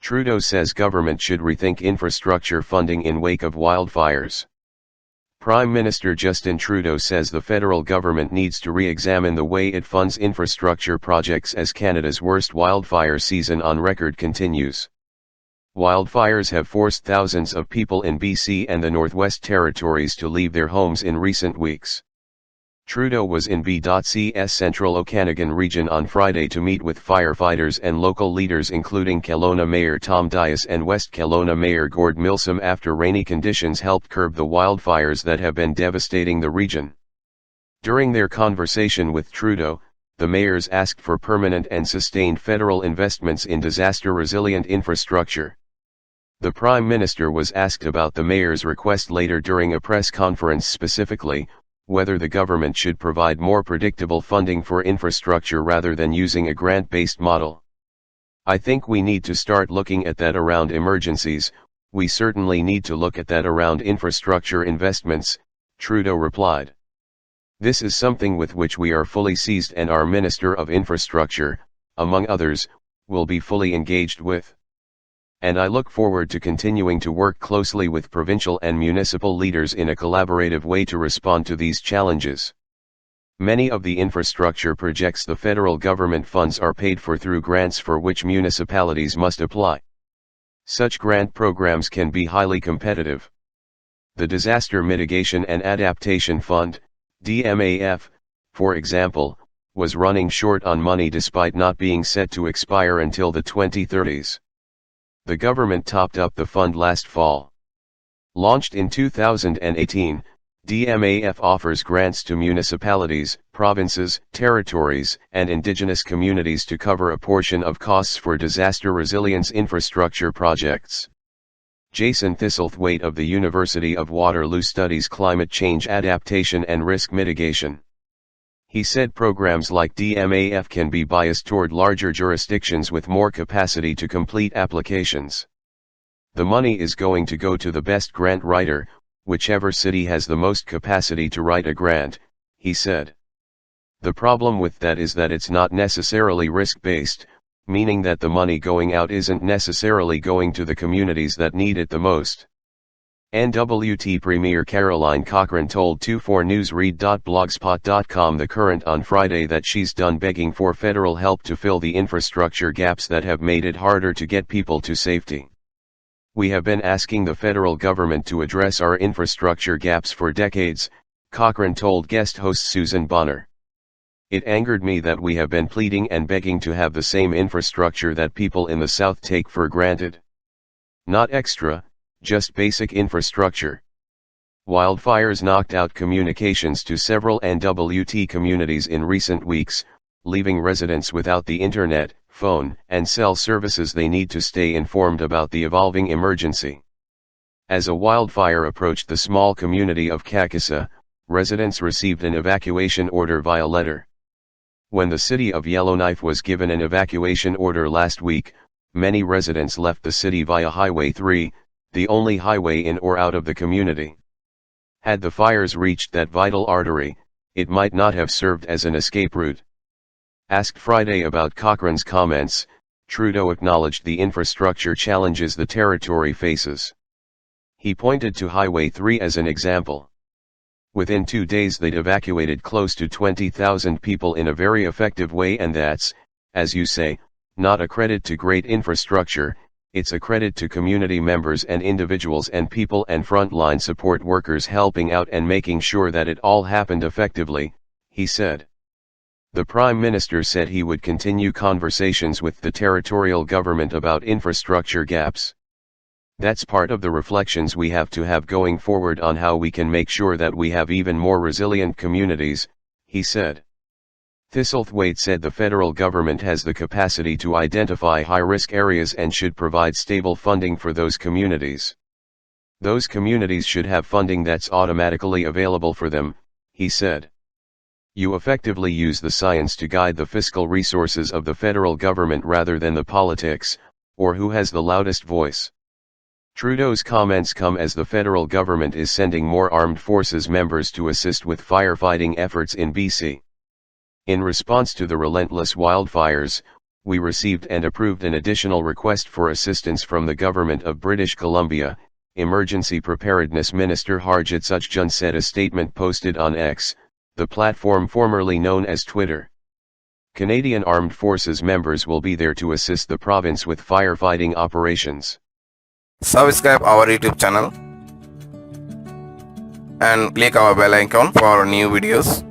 Trudeau says government should rethink infrastructure funding in wake of wildfires. Prime Minister Justin Trudeau says the federal government needs to re-examine the way it funds infrastructure projects as Canada's worst wildfire season on record continues. Wildfires have forced thousands of people in BC and the Northwest Territories to leave their homes in recent weeks. Trudeau was in BC's Central Okanagan region on Friday to meet with firefighters and local leaders including Kelowna Mayor Tom Dias and West Kelowna Mayor Gord Milsom after rainy conditions helped curb the wildfires that have been devastating the region. During their conversation with Trudeau, the mayors asked for permanent and sustained federal investments in disaster-resilient infrastructure. The Prime Minister was asked about the mayor's request later during a press conference, specifically whether the government should provide more predictable funding for infrastructure rather than using a grant-based model. "I think we need to start looking at that around emergencies. We certainly need to look at that around infrastructure investments," Trudeau replied. "This is something with which we are fully seized and our Minister of Infrastructure, among others, will be fully engaged with. And I look forward to continuing to work closely with provincial and municipal leaders in a collaborative way to respond to these challenges." Many of the infrastructure projects the federal government funds are paid for through grants for which municipalities must apply. Such grant programs can be highly competitive. The Disaster Mitigation and Adaptation Fund, DMAF, for example, was running short on money despite not being set to expire until the 2030s. The government topped up the fund last fall. Launched in 2018, DMAF offers grants to municipalities, provinces, territories, and Indigenous communities to cover a portion of costs for disaster resilience infrastructure projects. Jason Thistlethwaite of the University of Waterloo studies climate change adaptation and risk mitigation. He said programs like DMAF can be biased toward larger jurisdictions with more capacity to complete applications. "The money is going to go to the best grant writer, whichever city has the most capacity to write a grant," he said. "The problem with that is that it's not necessarily risk-based, meaning that the money going out isn't necessarily going to the communities that need it the most." NWT Premier Caroline Cochrane told 24newsread.blogspot.com The Current on Friday that she's done begging for federal help to fill the infrastructure gaps that have made it harder to get people to safety. "We have been asking the federal government to address our infrastructure gaps for decades," Cochrane told guest host Susan Bonner. "It angered me that we have been pleading and begging to have the same infrastructure that people in the South take for granted. Not extra, just basic infrastructure." Wildfires knocked out communications to several NWT communities in recent weeks, leaving residents without the internet, phone, and cell services they need to stay informed about the evolving emergency. As a wildfire approached the small community of Kakisa, residents received an evacuation order via letter. When the city of Yellowknife was given an evacuation order last week, many residents left the city via Highway 3, the only highway in or out of the community. Had the fires reached that vital artery, it might not have served as an escape route. Asked Friday about Cochrane's comments, Trudeau acknowledged the infrastructure challenges the territory faces. He pointed to Highway 3 as an example. "Within 2 days they'd evacuated close to 20,000 people in a very effective way, and that's, as you say, not a credit to great infrastructure, it's a credit to community members and individuals and people and frontline support workers helping out and making sure that it all happened effectively," he said. The Prime Minister said he would continue conversations with the territorial government about infrastructure gaps. "That's part of the reflections we have to have going forward on how we can make sure that we have even more resilient communities," he said. Thistlethwaite said the federal government has the capacity to identify high-risk areas and should provide stable funding for those communities. "Those communities should have funding that's automatically available for them," he said. "You effectively use the science to guide the fiscal resources of the federal government rather than the politics, or who has the loudest voice." Trudeau's comments come as the federal government is sending more armed forces members to assist with firefighting efforts in BC. In response to the relentless wildfires, we received and approved an additional request for assistance from the Government of British Columbia, Emergency Preparedness Minister Harjit Sajjan said a statement posted on X, the platform formerly known as Twitter. Canadian Armed Forces members will be there to assist the province with firefighting operations. Subscribe our YouTube channel and click our bell icon for new videos.